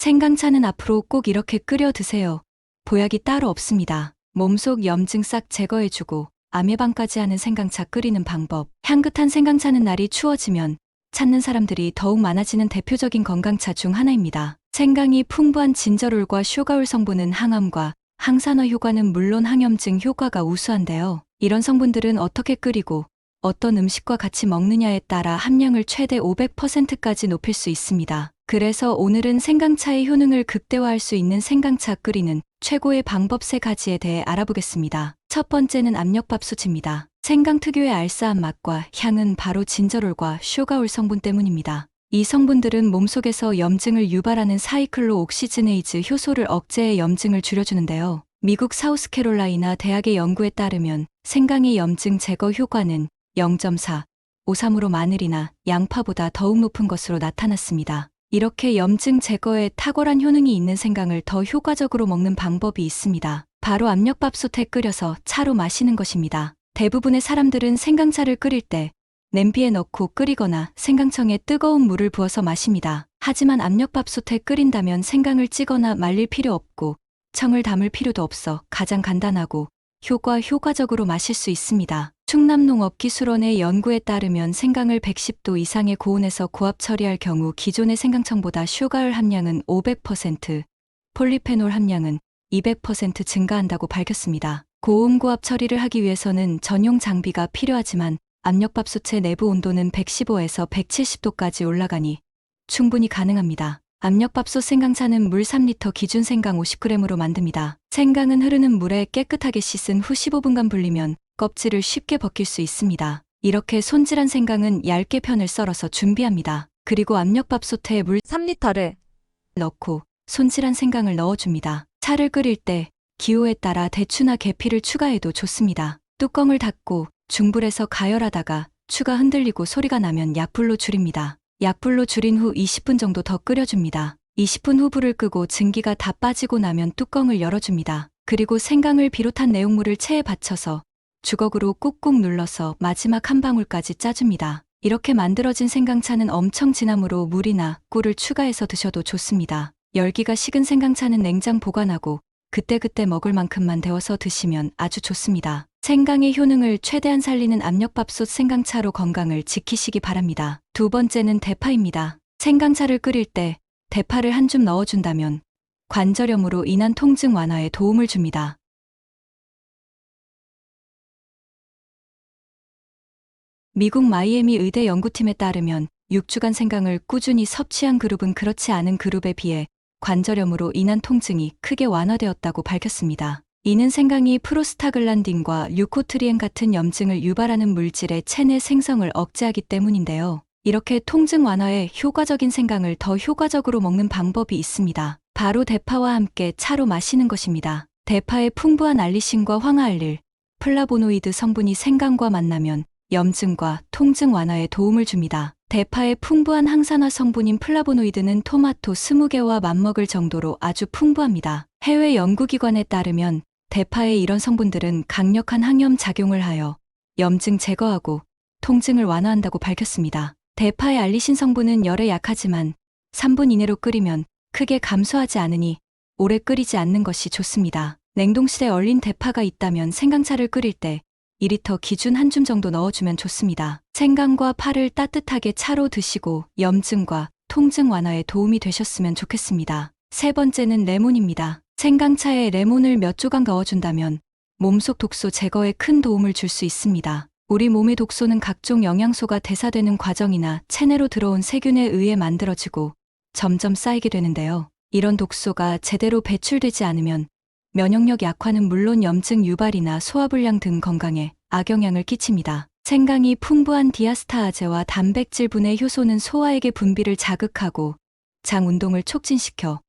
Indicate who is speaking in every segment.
Speaker 1: 생강차는 앞으로 꼭 이렇게 끓여 드세요. 보약이 따로 없습니다. 몸속 염증 싹 제거해주고 암 예방까지 하는 생강차 끓이는 방법. 향긋한 생강차는 날이 추워지면 찾는 사람들이 더욱 많아지는 대표적인 건강차 중 하나입니다. 생강이 풍부한 진저롤과 쇼가올 성분은 항암과 항산화 효과는 물론 항염증 효과가 우수한데요. 이런 성분들은 어떻게 끓이고 어떤 음식과 같이 먹느냐에 따라 함량을 최대 500%까지 높일 수 있습니다. 그래서 오늘은 생강차의 효능을 극대화할 수 있는 생강차 끓이는 최고의 방법 3가지에 대해 알아보겠습니다. 첫 번째는 압력밥솥입니다. 생강 특유의 알싸한 맛과 향은 바로 진저롤과 쇼가올 성분 때문입니다. 이 성분들은 몸속에서 염증을 유발하는 사이클로 옥시즈네이즈 효소를 억제해 염증을 줄여주는데요. 미국 사우스캐롤라이나 대학의 연구에 따르면 생강의 염증 제거 효과는 0.4, 5.3으로 마늘이나 양파보다 더욱 높은 것으로 나타났습니다. 이렇게 염증 제거에 탁월한 효능이 있는 생강을 더 효과적으로 먹는 방법이 있습니다. 바로 압력밥솥에 끓여서 차로 마시는 것입니다. 대부분의 사람들은 생강차를 끓일 때 냄비에 넣고 끓이거나 생강청에 뜨거운 물을 부어서 마십니다. 하지만 압력밥솥에 끓인다면 생강을 찌거나 말릴 필요 없고 청을 담을 필요도 없어 가장 간단하고 효과적으로 마실 수 있습니다. 충남농업기술원의 연구에 따르면 생강을 110도 이상의 고온에서 고압 처리할 경우 기존의 생강청보다 쇼가올 함량은 500%, 폴리페놀 함량은 200% 증가한다고 밝혔습니다. 고온 고압 처리를 하기 위해서는 전용 장비가 필요하지만 압력밥솥의 내부 온도는 115에서 170도까지 올라가니 충분히 가능합니다. 압력밥솥 생강차는 물 3리터 기준 생강 50g으로 만듭니다. 생강은 흐르는 물에 깨끗하게 씻은 후 15분간 불리면 껍질을 쉽게 벗길 수 있습니다. 이렇게 손질한 생강은 얇게 편을 썰어서 준비합니다. 그리고 압력밥솥에 물 3리터를 넣고 손질한 생강을 넣어줍니다. 차를 끓일 때 기호에 따라 대추나 계피를 추가해도 좋습니다. 뚜껑을 닫고 중불에서 가열하다가 추가 흔들리고 소리가 나면 약불로 줄입니다. 약불로 줄인 후 20분 정도 더 끓여줍니다. 20분 후 불을 끄고 증기가 다 빠지고 나면 뚜껑을 열어줍니다. 그리고 생강을 비롯한 내용물을 체에 받쳐서 주걱으로 꾹꾹 눌러서 마지막 한 방울까지 짜줍니다. 이렇게 만들어진 생강차는 엄청 진하므로 물이나 꿀을 추가해서 드셔도 좋습니다. 열기가 식은 생강차는 냉장 보관하고 그때그때 먹을 만큼만 데워서 드시면 아주 좋습니다. 생강의 효능을 최대한 살리는 압력밥솥 생강차로 건강을 지키시기 바랍니다. 두 번째는 대파입니다. 생강차를 끓일 때 대파를 한 줌 넣어준다면 관절염으로 인한 통증 완화에 도움을 줍니다. 미국 마이애미 의대 연구팀에 따르면 6주간 생강을 꾸준히 섭취한 그룹은 그렇지 않은 그룹에 비해 관절염으로 인한 통증이 크게 완화되었다고 밝혔습니다. 이는 생강이 프로스타글란딘과 류코트리엔 같은 염증을 유발하는 물질의 체내 생성을 억제하기 때문인데요. 이렇게 통증 완화에 효과적인 생강을 더 효과적으로 먹는 방법이 있습니다. 바로 대파와 함께 차로 마시는 것입니다. 대파의 풍부한 알리신과 황화알릴, 플라보노이드 성분이 생강과 만나면 염증과 통증 완화에 도움을 줍니다. 대파의 풍부한 항산화 성분인 플라보노이드는 토마토 20개와 맞먹을 정도로 아주 풍부합니다. 해외 연구기관에 따르면 대파의 이런 성분들은 강력한 항염 작용을 하여 염증 제거하고 통증을 완화한다고 밝혔습니다. 대파의 알리신 성분은 열에 약하지만 3분 이내로 끓이면 크게 감소하지 않으니 오래 끓이지 않는 것이 좋습니다. 냉동실에 얼린 대파가 있다면 생강차를 끓일 때 2리터 기준 한 줌 정도 넣어주면 좋습니다. 생강과 파를 따뜻하게 차로 드시고 염증과 통증 완화에 도움이 되셨으면 좋겠습니다. 세 번째는 레몬입니다. 생강차에 레몬을 몇 조각 넣어준다면 몸속 독소 제거에 큰 도움을 줄 수 있습니다. 우리 몸의 독소는 각종 영양소가 대사되는 과정이나 체내로 들어온 세균에 의해 만들어지고 점점 쌓이게 되는데요. 이런 독소가 제대로 배출되지 않으면 면역력 약화는 물론 염증 유발이나 소화불량 등 건강에 악영향을 끼칩니다. 생강이 풍부한 디아스타아제와 단백질 분해 효소는 소화액의 분비를 자극하고 장 운동을 촉진시켜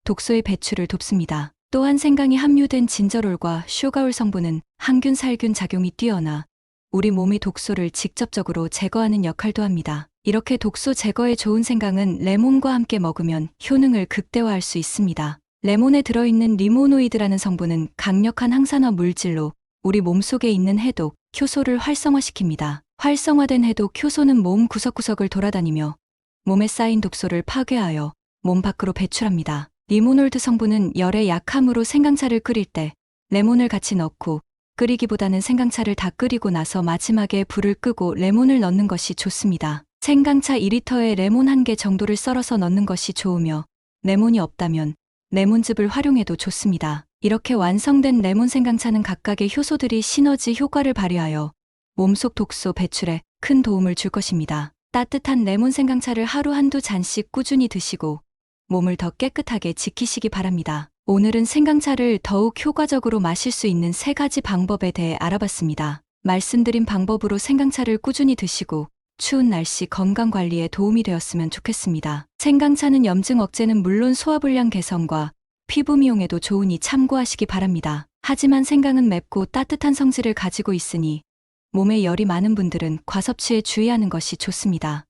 Speaker 1: 독소의 배출을 돕습니다. 또한 생강이 함유된 진저롤과 쇼가올 성분은 항균 살균 작용이 뛰어나 우리 몸의 독소를 직접적으로 제거하는 역할도 합니다. 이렇게 독소 제거에 좋은 생강은 레몬과 함께 먹으면 효능을 극대화할 수 있습니다. 레몬에 들어있는 리모노이드라는 성분은 강력한 항산화 물질로 우리 몸속에 있는 해독, 효소를 활성화시킵니다. 활성화된 해독 효소는 몸 구석구석을 돌아다니며 몸에 쌓인 독소를 파괴하여 몸 밖으로 배출합니다. 리모놀드 성분은 열의 약함으로 생강차를 끓일 때 레몬을 같이 넣고 끓이기보다는 생강차를 다 끓이고 나서 마지막에 불을 끄고 레몬을 넣는 것이 좋습니다. 생강차 2리터에 레몬 1개 정도를 썰어서 넣는 것이 좋으며 레몬이 없다면 레몬즙을 활용해도 좋습니다. 이렇게 완성된 레몬 생강차는 각각의 효소들이 시너지 효과를 발휘하여 몸속 독소 배출에 큰 도움을 줄 것입니다. 따뜻한 레몬 생강차를 하루 한두 잔씩 꾸준히 드시고 몸을 더 깨끗하게 지키시기 바랍니다. 오늘은 생강차를 더욱 효과적으로 마실 수 있는 3가지 방법에 대해 알아봤습니다. 말씀드린 방법으로 생강차를 꾸준히 드시고 추운 날씨 건강 관리에 도움이 되었으면 좋겠습니다. 생강차는 염증 억제는 물론 소화불량 개선과 피부 미용에도 좋으니 참고하시기 바랍니다. 하지만 생강은 맵고 따뜻한 성질을 가지고 있으니 몸에 열이 많은 분들은 과섭취에 주의하는 것이 좋습니다.